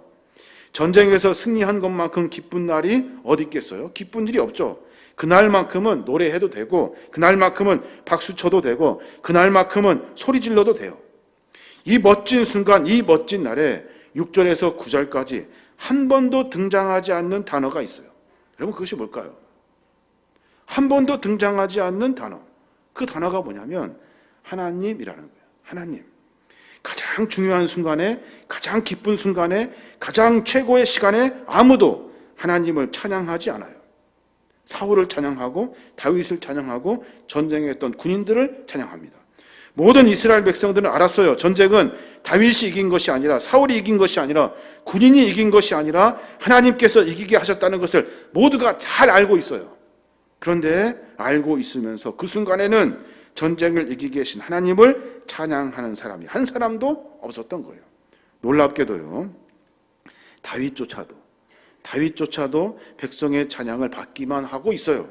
S1: 전쟁에서 승리한 것만큼 기쁜 날이 어디 있겠어요? 기쁜 일이 없죠. 그날만큼은 노래해도 되고 그날만큼은 박수 쳐도 되고 그날만큼은 소리 질러도 돼요. 이 멋진 순간, 이 멋진 날에 6절에서 9절까지 한 번도 등장하지 않는 단어가 있어요. 여러분, 그것이 뭘까요? 한 번도 등장하지 않는 단어. 그 단어가 뭐냐면 하나님이라는 거예요. 하나님. 가장 중요한 순간에, 가장 기쁜 순간에, 가장 최고의 시간에 아무도 하나님을 찬양하지 않아요. 사울을 찬양하고 다윗을 찬양하고 전쟁에 했던 군인들을 찬양합니다. 모든 이스라엘 백성들은 알았어요. 전쟁은 다윗이 이긴 것이 아니라, 사울이 이긴 것이 아니라, 군인이 이긴 것이 아니라 하나님께서 이기게 하셨다는 것을 모두가 잘 알고 있어요. 그런데 알고 있으면서 그 순간에는 전쟁을 이기게 하신 하나님을 찬양하는 사람이 한 사람도 없었던 거예요. 놀랍게도요, 다윗조차도 백성의 찬양을 받기만 하고 있어요.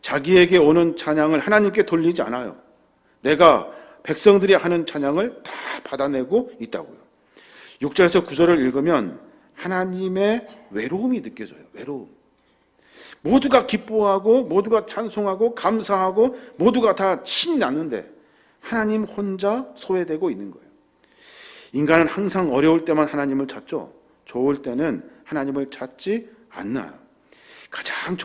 S1: 자기에게 오는 찬양을 하나님께 돌리지 않아요. 내가 백성들이 하는 찬양을 다 받아내고 있다고요. 6절에서 9절을 읽으면 하나님의 외로움이 느껴져요. 외로움. 모두가 기뻐하고 모두가 찬송하고 감사하고 모두가 다 신이 났는데 하나님 혼자 소외되고 있는 거예요. 인간은 항상 어려울 때만 하나님을 찾죠. 좋을 때는 하나님을 찾지 않나요? 가장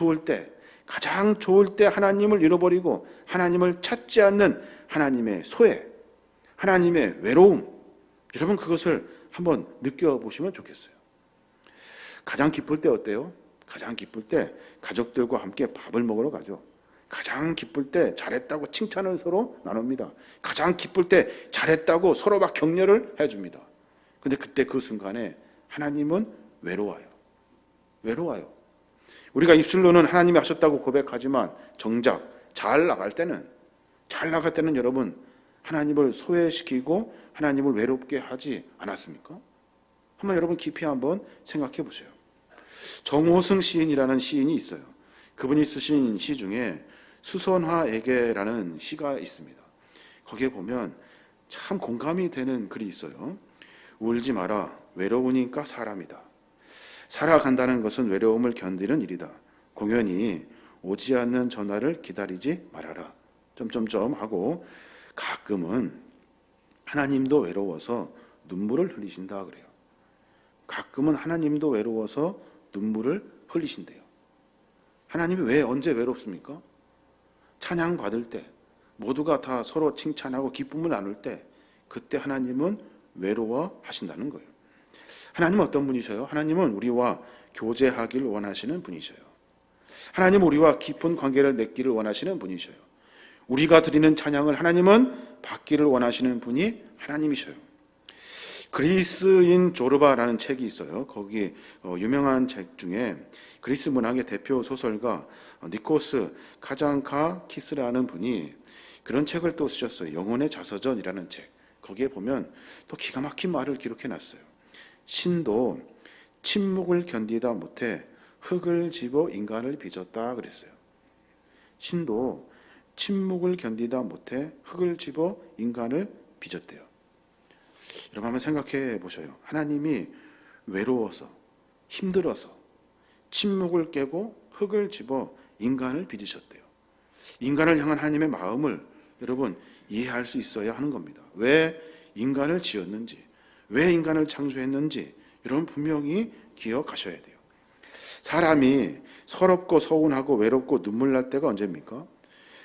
S1: 좋을 때 하나님을 잃어버리고 하나님을 찾지 않는 하나님의 소외, 하나님의 외로움, 여러분 그것을 한번 느껴보시면 좋겠어요. 가장 기쁠 때 어때요? 가장 기쁠 때 가족들과 함께 밥을 먹으러 가죠. 가장 기쁠 때 잘했다고 칭찬을 서로 나눕니다. 가장 기쁠 때 잘했다고 서로 막 격려를 해줍니다. 근데 그때 그 순간에 하나님은 외로워요. 외로워요. 우리가 입술로는 하나님이 하셨다고 고백하지만 정작 잘 나갈 때는 여러분 하나님을 소외시키고 하나님을 외롭게 하지 않았습니까? 한번 여러분 깊이 한번 생각해 보세요. 정호승 시인이라는 시인이 있어요. 그분이 쓰신 시 중에 수선화에게라는 시가 있습니다. 거기에 보면 참 공감이 되는 글이 있어요. 울지 마라. 외로우니까 사람이다. 살아간다는 것은 외로움을 견디는 일이다. 공연히 오지 않는 전화를 기다리지 말아라. 점점점 하고 가끔은 하나님도 외로워서 눈물을 흘리신다 그래요. 가끔은 하나님도 외로워서 눈물을 흘리신대요. 하나님이 왜 언제 외롭습니까? 찬양 받을 때 모두가 다 서로 칭찬하고 기쁨을 나눌 때 그때 하나님은 외로워하신다는 거예요. 하나님은 어떤 분이셔요? 하나님은 우리와 교제하기를 원하시는 분이셔요. 하나님은 우리와 깊은 관계를 맺기를 원하시는 분이셔요. 우리가 드리는 찬양을 하나님은 받기를 원하시는 분이 하나님이셔요. 그리스인 조르바라는 책이 있어요. 거기 유명한 책 중에 그리스 문학의 대표 소설가 니코스 카장카키스라는 분이 그런 책을 또 쓰셨어요. 영혼의 자서전이라는 책. 거기에 보면 또 기가 막힌 말을 기록해 놨어요. 신도 침묵을 견디다 못해 흙을 집어 인간을 빚었다 그랬어요. 신도 침묵을 견디다 못해 흙을 집어 인간을 빚었대요. 여러분 한번 생각해 보셔요. 하나님이 외로워서 힘들어서 침묵을 깨고 흙을 집어 인간을 빚으셨대요. 인간을 향한 하나님의 마음을 여러분 이해할 수 있어야 하는 겁니다. 왜 인간을 지었는지, 왜 인간을 창조했는지 여러분 분명히 기억하셔야 돼요. 사람이 서럽고 서운하고 외롭고 눈물 날 때가 언제입니까?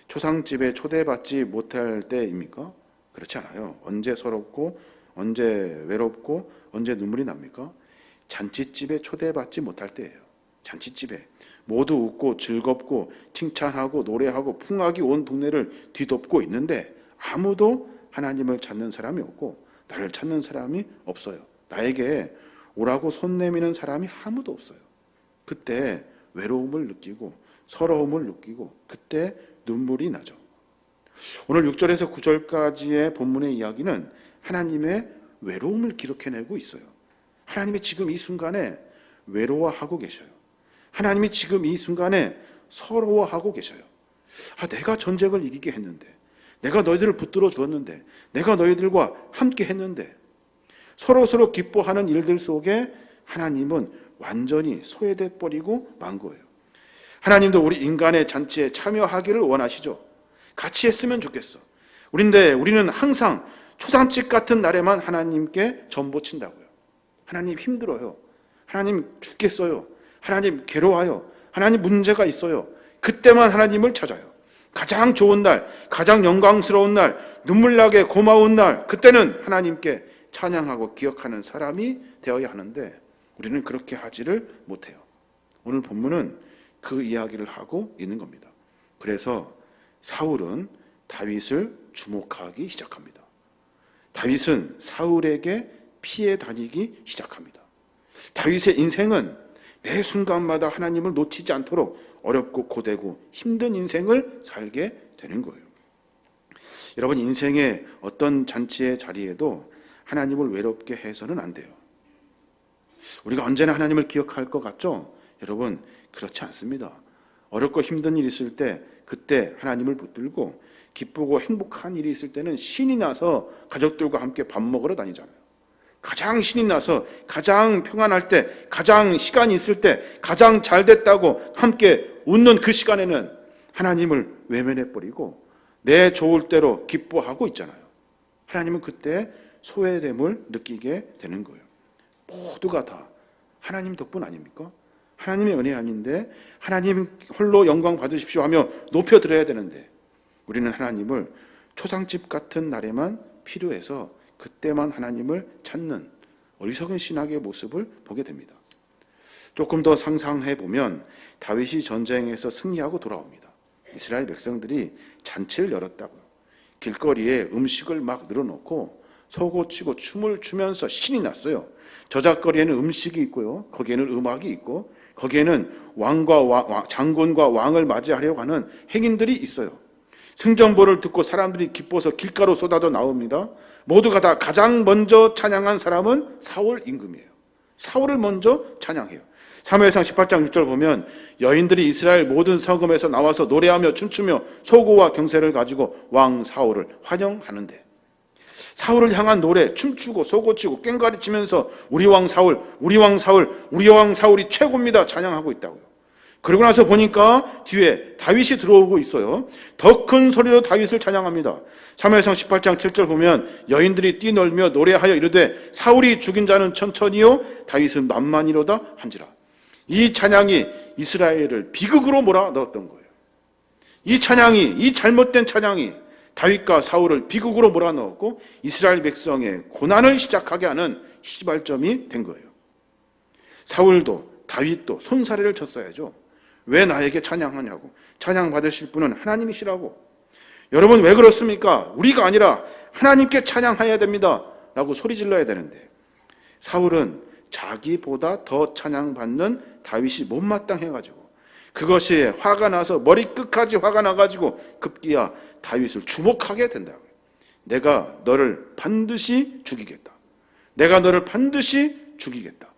S1: 초상집에 초대받지 못할 때입니까? 그렇지 않아요. 언제 서럽고 언제 외롭고 언제 눈물이 납니까? 잔치집에 초대받지 못할 때예요. 잔치집에 모두 웃고 즐겁고 칭찬하고 노래하고 풍악이 온 동네를 뒤덮고 있는데 아무도 하나님을 찾는 사람이 없고 나를 찾는 사람이 없어요. 나에게 오라고 손 내미는 사람이 아무도 없어요. 그때 외로움을 느끼고 서러움을 느끼고 그때 눈물이 나죠. 오늘 6절에서 9절까지의 본문의 이야기는 하나님의 외로움을 기록해내고 있어요. 하나님이 지금 이 순간에 외로워하고 계셔요. 하나님이 지금 이 순간에 서러워하고 계셔요. 내가 전쟁을 이기게 했는데, 내가 너희들을 붙들어 두었는데, 내가 너희들과 함께 했는데, 서로 기뻐하는 일들 속에 하나님은 완전히 소외돼 버리고 만 거예요. 하나님도 우리 인간의 잔치에 참여하기를 원하시죠. 같이 했으면 좋겠어. 우리는 항상 초상집 같은 날에만 하나님께 전보친다고요. 하나님 힘들어요. 하나님 죽겠어요. 하나님 괴로워요. 하나님 문제가 있어요. 그때만 하나님을 찾아요. 가장 좋은 날, 가장 영광스러운 날, 눈물나게 고마운 날, 그때는 하나님께 찬양하고 기억하는 사람이 되어야 하는데 우리는 그렇게 하지를 못해요. 오늘 본문은 그 이야기를 하고 있는 겁니다. 그래서 사울은 다윗을 주목하기 시작합니다. 다윗은 사울에게 피해 다니기 시작합니다. 다윗의 인생은 매 순간마다 하나님을 놓치지 않도록 어렵고 고되고 힘든 인생을 살게 되는 거예요. 여러분 인생의 어떤 잔치의 자리에도 하나님을 외롭게 해서는 안 돼요. 우리가 언제나 하나님을 기억할 것 같죠? 여러분 그렇지 않습니다. 어렵고 힘든 일이 있을 때 그때 하나님을 붙들고 기쁘고 행복한 일이 있을 때는 신이 나서 가족들과 함께 밥 먹으러 다니잖아요. 가장 신이 나서 가장 평안할 때, 가장 시간이 있을 때, 가장 잘 됐다고 함께 웃는 그 시간에는 하나님을 외면해버리고 내 좋을 대로 기뻐하고 있잖아요. 하나님은 그때 소외됨을 느끼게 되는 거예요. 모두가 다 하나님 덕분 아닙니까? 하나님의 은혜 아닌데 하나님 홀로 영광 받으십시오 하며 높여드려야 되는데 우리는 하나님을 초상집 같은 날에만 필요해서 그때만 하나님을 찾는 어리석은 신학의 모습을 보게 됩니다. 조금 더 상상해 보면 다윗이 전쟁에서 승리하고 돌아옵니다. 이스라엘 백성들이 잔치를 열었다고요. 길거리에 음식을 막 늘어놓고 서고치고 춤을 추면서 신이 났어요. 저작거리에는 음식이 있고요. 거기에는 음악이 있고 거기에는 장군과 왕을 맞이하려고 하는 행인들이 있어요. 승전보를 듣고 사람들이 기뻐서 길가로 쏟아져 나옵니다. 모두가 다 가장 먼저 찬양한 사람은 사울 임금이에요. 사울을 먼저 찬양해요. 사무엘상 18장 6절 보면 여인들이 이스라엘 모든 성읍에서 나와서 노래하며 춤추며 소고와 경세를 가지고 왕 사울을 환영하는데, 사울을 향한 노래, 춤추고 소고치고 꽹과리 치면서 우리 왕 사울, 우리 왕 사울, 우리 왕 사울이 최고입니다 찬양하고 있다고요. 그러고 나서 보니까 뒤에 다윗이 들어오고 있어요. 더 큰 소리로 다윗을 찬양합니다. 사무엘상 18장 7절 보면 여인들이 뛰놀며 노래하여 이르되 사울이 죽인 자는 천천히요 다윗은 만만이로다 한지라. 이 찬양이 이스라엘을 비극으로 몰아넣었던 거예요. 이 찬양이, 이 잘못된 찬양이 다윗과 사울을 비극으로 몰아넣었고 이스라엘 백성의 고난을 시작하게 하는 시발점이 된 거예요. 사울도 다윗도 손사래를 쳤어야죠. 왜 나에게 찬양하냐고. 찬양 받으실 분은 하나님이시라고. 여러분 왜 그렇습니까? 우리가 아니라 하나님께 찬양해야 됩니다 라고 소리 질러야 되는데, 사울은 자기보다 더 찬양받는 다윗이 못마땅해가지고 그것이 화가 나서 머리끝까지 화가 나가지고 급기야 다윗을 주목하게 된다고요. 내가 너를 반드시 죽이겠다. 내가 너를 반드시 죽이겠다.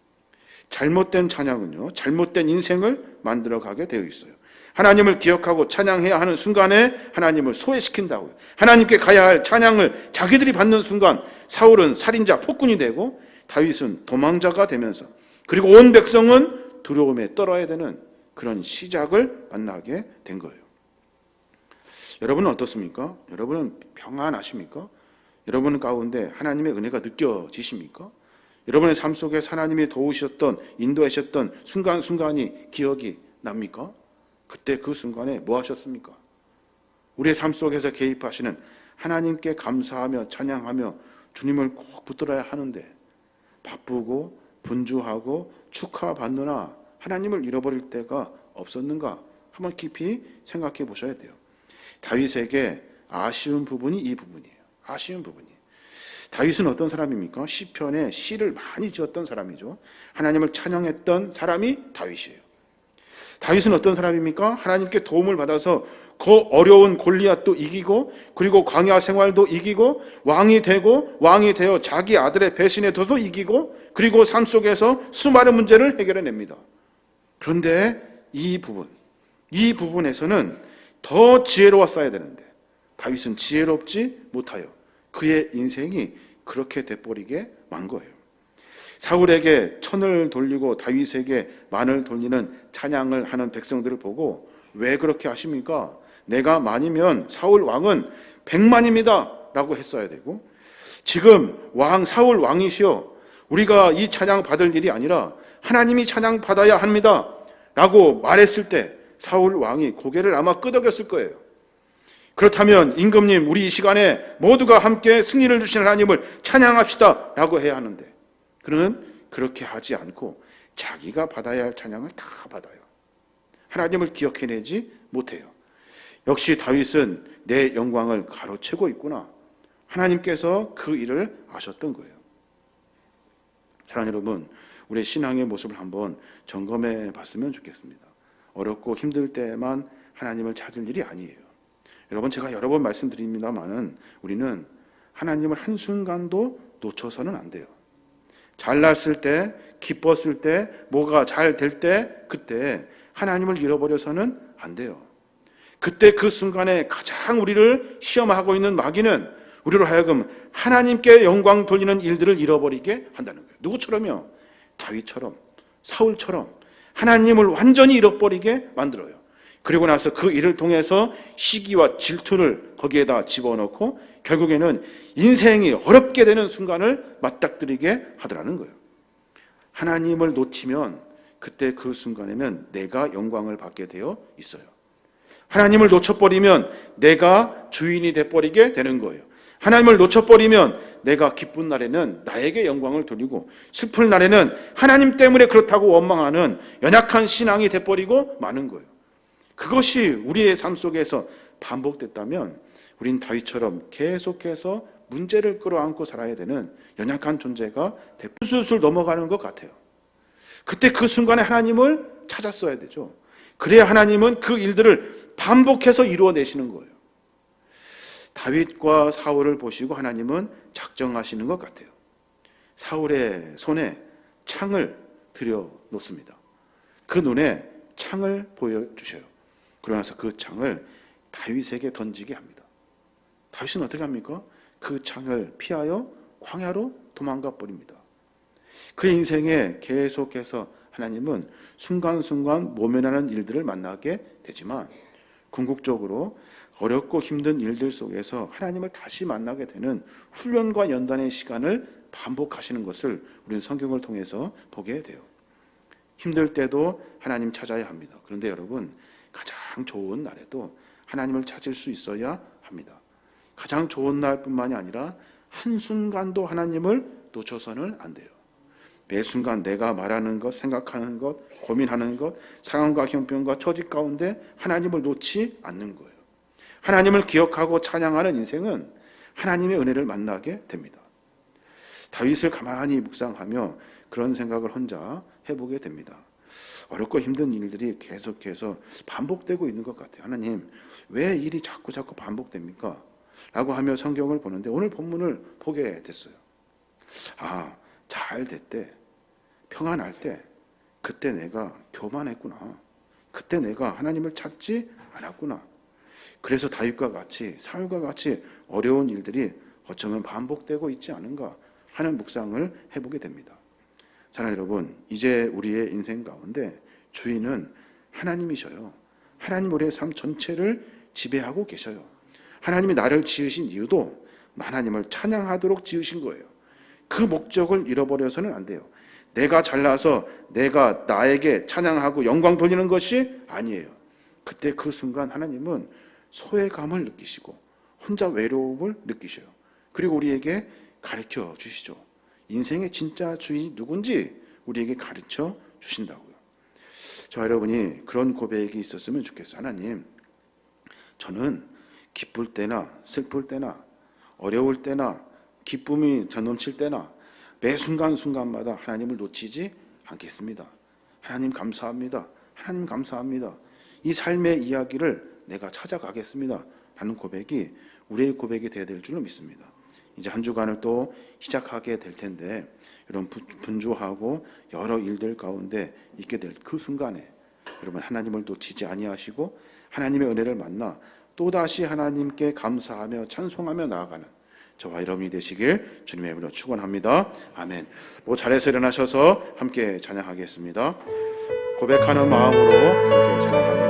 S1: 잘못된 찬양은요, 잘못된 인생을 만들어가게 되어 있어요. 하나님을 기억하고 찬양해야 하는 순간에 하나님을 소외시킨다고요. 하나님께 가야 할 찬양을 자기들이 받는 순간 사울은 살인자, 폭군이 되고 다윗은 도망자가 되면서, 그리고 온 백성은 두려움에 떨어야 되는 그런 시작을 만나게 된 거예요. 여러분은 어떻습니까? 여러분은 평안하십니까? 여러분 가운데 하나님의 은혜가 느껴지십니까? 여러분의 삶 속에 하나님이 도우셨던, 인도하셨던 순간순간이 기억이 납니까? 그때 그 순간에 뭐 하셨습니까? 우리의 삶 속에서 개입하시는 하나님께 감사하며 찬양하며 주님을 꼭 붙들어야 하는데 바쁘고 분주하고 축하받느나 하나님을 잃어버릴 때가 없었는가? 한번 깊이 생각해 보셔야 돼요. 다윗에게 아쉬운 부분이 이 부분이에요. 아쉬운 부분이. 다윗은 어떤 사람입니까? 시편에 시를 많이 지었던 사람이죠. 하나님을 찬양했던 사람이 다윗이에요. 다윗은 어떤 사람입니까? 하나님께 도움을 받아서 그 어려운 골리앗도 이기고, 그리고 광야 생활도 이기고, 왕이 되어 자기 아들의 배신에 더도 이기고, 그리고 삶 속에서 수많은 문제를 해결해냅니다. 그런데 이 부분에서는 더 지혜로웠어야 되는데 다윗은 지혜롭지 못하여 그의 인생이 그렇게 돼버리게 만 거예요. 사울에게 천을 돌리고 다윗에게 만을 돌리는 찬양을 하는 백성들을 보고 왜 그렇게 하십니까? 내가 만이면 사울 왕은 100만입니다 라고 했어야 되고, 지금 사울 왕이시여 우리가 이 찬양 받을 일이 아니라 하나님이 찬양 받아야 합니다 라고 말했을 때 사울 왕이 고개를 아마 끄덕였을 거예요. 그렇다면 임금님, 우리 이 시간에 모두가 함께 승리를 주신 하나님을 찬양합시다 라고 해야 하는데, 그는 그렇게 하지 않고 자기가 받아야 할 찬양을 다 받아요. 하나님을 기억해내지 못해요. 역시 다윗은 내 영광을 가로채고 있구나. 하나님께서 그 일을 아셨던 거예요. 사랑하는 여러분, 우리의 신앙의 모습을 한번 점검해 봤으면 좋겠습니다. 어렵고 힘들 때만 하나님을 찾을 일이 아니에요. 여러분, 제가 여러 번 말씀드립니다만은 우리는 하나님을 한순간도 놓쳐서는 안 돼요. 잘났을 때, 기뻤을 때, 뭐가 잘 될 때, 그때 하나님을 잃어버려서는 안 돼요. 그때 그 순간에 가장 우리를 시험하고 있는 마귀는 우리로 하여금 하나님께 영광 돌리는 일들을 잃어버리게 한다는 거예요. 누구처럼요? 다윗처럼, 사울처럼 하나님을 완전히 잃어버리게 만들어요. 그리고 나서 그 일을 통해서 시기와 질투를 거기에다 집어넣고 결국에는 인생이 어렵게 되는 순간을 맞닥뜨리게 하더라는 거예요. 하나님을 놓치면 그때 그 순간에는 내가 영광을 받게 되어 있어요. 하나님을 놓쳐버리면 내가 주인이 돼버리게 되는 거예요. 하나님을 놓쳐버리면 내가 기쁜 날에는 나에게 영광을 돌리고, 슬플 날에는 하나님 때문에 그렇다고 원망하는 연약한 신앙이 돼버리고 마는 거예요. 그것이 우리의 삶 속에서 반복됐다면 우린 다윗처럼 계속해서 문제를 끌어안고 살아야 되는 연약한 존재가 술술 넘어가는 것 같아요. 그때 그 순간에 하나님을 찾았어야 되죠. 그래야 하나님은 그 일들을 반복해서 이루어내시는 거예요. 다윗과 사울을 보시고 하나님은 작정하시는 것 같아요. 사울의 손에 창을 들여놓습니다. 그 눈에 창을 보여주셔요. 그러나서 그 창을 다윗에게 던지게 합니다. 다윗은 어떻게 합니까? 그 창을 피하여 광야로 도망가 버립니다. 그의 인생에 계속해서 하나님은 순간순간 모면하는 일들을 만나게 되지만 궁극적으로 어렵고 힘든 일들 속에서 하나님을 다시 만나게 되는 훈련과 연단의 시간을 반복하시는 것을 우리는 성경을 통해서 보게 돼요. 힘들 때도 하나님 찾아야 합니다. 그런데 여러분, 가장 좋은 날에도 하나님을 찾을 수 있어야 합니다. 가장 좋은 날뿐만이 아니라 한순간도 하나님을 놓쳐서는 안 돼요. 매 순간 내가 말하는 것, 생각하는 것, 고민하는 것, 상황과 형편과 처지 가운데 하나님을 놓지 않는 거예요. 하나님을 기억하고 찬양하는 인생은 하나님의 은혜를 만나게 됩니다. 다윗을 가만히 묵상하며 그런 생각을 혼자 해보게 됩니다. 어렵고 힘든 일들이 계속해서 반복되고 있는 것 같아요. 하나님, 왜 일이 자꾸 반복됩니까? 라고 하며 성경을 보는데 오늘 본문을 보게 됐어요. 잘 됐대, 평안할 때, 그때 내가 교만했구나. 그때 내가 하나님을 찾지 않았구나. 그래서 다윗과 같이, 사울과 같이 어려운 일들이 어쩌면 반복되고 있지 않은가 하는 묵상을 해보게 됩니다. 사랑하는 여러분, 이제 우리의 인생 가운데 주인은 하나님이셔요. 하나님 우리의 삶 전체를 지배하고 계셔요. 하나님이 나를 지으신 이유도 하나님을 찬양하도록 지으신 거예요. 그 목적을 잃어버려서는 안 돼요. 내가 잘나서 내가 나에게 찬양하고 영광 돌리는 것이 아니에요. 그때 그 순간 하나님은 소외감을 느끼시고 혼자 외로움을 느끼셔요. 그리고 우리에게 가르쳐 주시죠. 인생의 진짜 주인이 누군지 우리에게 가르쳐 주신다고요. 저 여러분이 그런 고백이 있었으면 좋겠어요. 하나님, 저는 기쁠 때나 슬플 때나 어려울 때나 기쁨이 전넘칠 때나 매 순간순간마다 하나님을 놓치지 않겠습니다. 하나님 감사합니다. 하나님 감사합니다. 이 삶의 이야기를 내가 찾아가겠습니다. 라는 고백이 우리의 고백이 되어야 될 줄로 믿습니다. 이제 한 주간을 또 시작하게 될 텐데 이런 분주하고 여러 일들 가운데 있게 될 그 순간에 여러분 하나님을 놓치지 아니하시고 하나님의 은혜를 만나 또다시 하나님께 감사하며 찬송하며 나아가는 저와 여러분이 되시길 주님의 이름으로 축원합니다. 아멘. 잘해서 일어나셔서 함께 찬양하겠습니다. 고백하는 마음으로 함께 찬양합니다.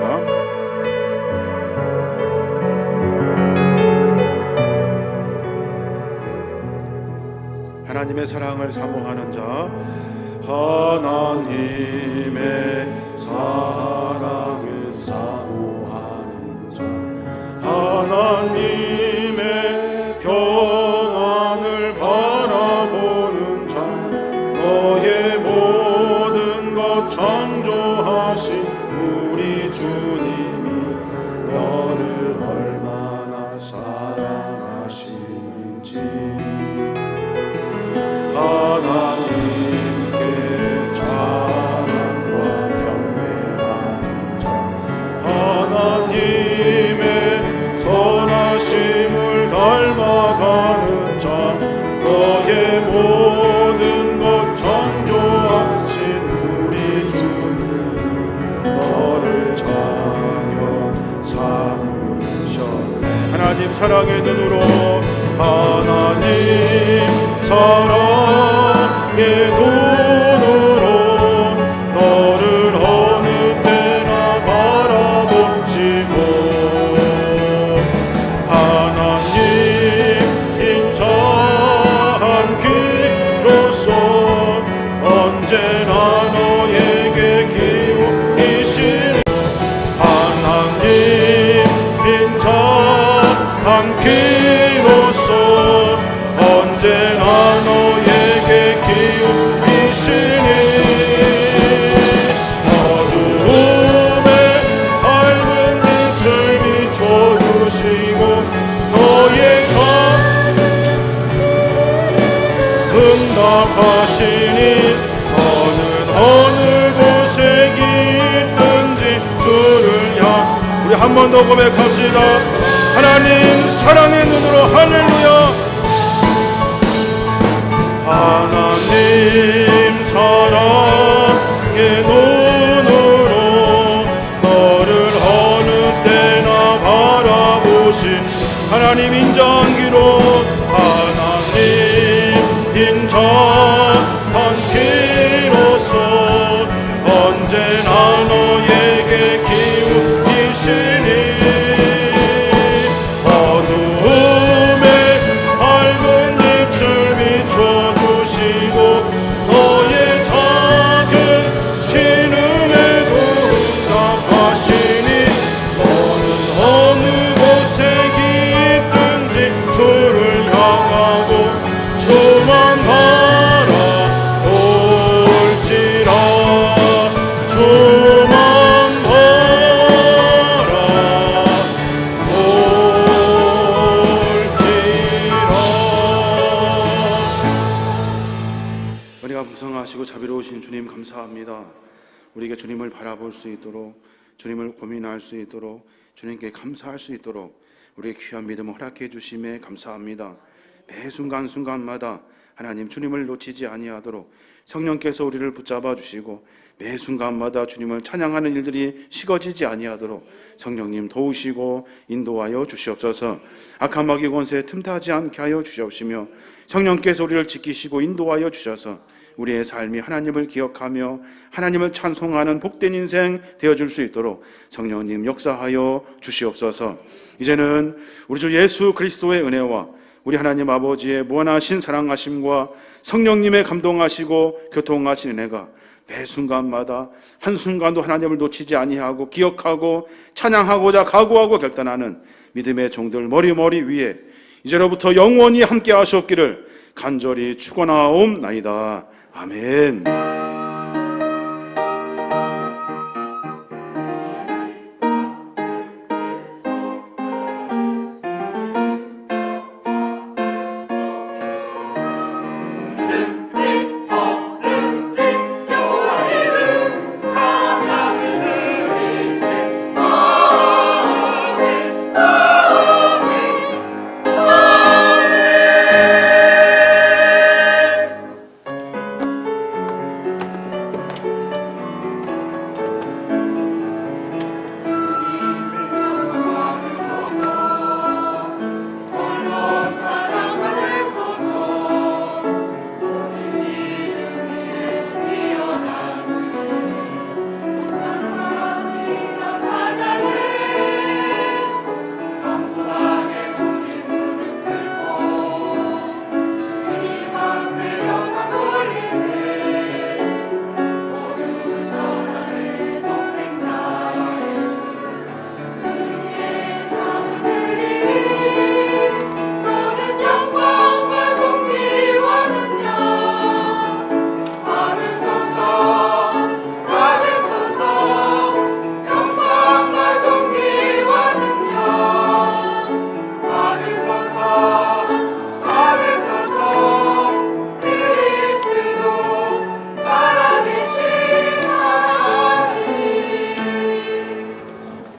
S1: 하나님의 사랑을 사모하는 자, 하나님의 사랑을 사모하는 자, 하나님의 평안을 바라보는 자, 너의 모든 것 창조하신 우리 주님이 너를 얼마나 사랑하시는지 하나님께 찬양과 경배하는 자, 하나님의 선하심을 닮아가는 자, 너의 모든 것 창조하신 우리 주는 너를 자녀 삼으셨네. 하나님 사랑의 눈으로 하나님 사랑의 눈으로 너를 어느 때나 바라보시고 하나님 인자한 귀로서 언제나 너에게 기울이시니 하나님 인자한 귀로서 언제나 너에게 기울이시니 어두움에 밝은 빛을 비춰주시고 너의 응답하시니 어느 곳에 있든지 주를 향. 우리 한 번 더 고백합시다. 하나님 사랑의 눈으로 할렐루야. 하나님 사랑의 눈으로 너를 어느 때나 바라보신 하나님 인자한기로 하나님 인자한 기로서 언제나 너에게 기울이시니 어두움에 밝은 빛을 비춰주시고 너의 작은 신음에도 응답하시니 너는 어느 곳에 있든지 주를 향하고 주만 바라볼지라. 주만 은혜가 풍성하시고 자비로우신 주님 감사합니다. 우리에게 주님을 바라볼 수 있도록, 주님을 고민할 수 있도록, 주님께 감사할 수 있도록 우리의 귀한 믿음을 허락해 주심에 감사합니다. 매 순간순간마다 하나님 주님을 놓치지 아니하도록 성령께서 우리를 붙잡아 주시고 매 순간마다 주님을 찬양하는 일들이 식어지지 아니하도록 성령님 도우시고 인도하여 주시옵소서. 악한 마귀 권세에 틈타지 않게 하여 주시옵시며 성령께서 우리를 지키시고 인도하여 주셔서 우리의 삶이 하나님을 기억하며 하나님을 찬송하는 복된 인생 되어줄 수 있도록 성령님 역사하여 주시옵소서. 이제는 우리 주 예수 그리스도의 은혜와 우리 하나님 아버지의 무한하신 사랑하심과 성령님의 감동하시고 교통하신 은혜가 매 순간마다 한순간도 하나님을 놓치지 아니하고 기억하고 찬양하고자 각오하고 결단하는 믿음의 종들 머리 위에 이제로부터 영원히 함께 하시옵기를 간절히 축원하옵나이다. 아멘.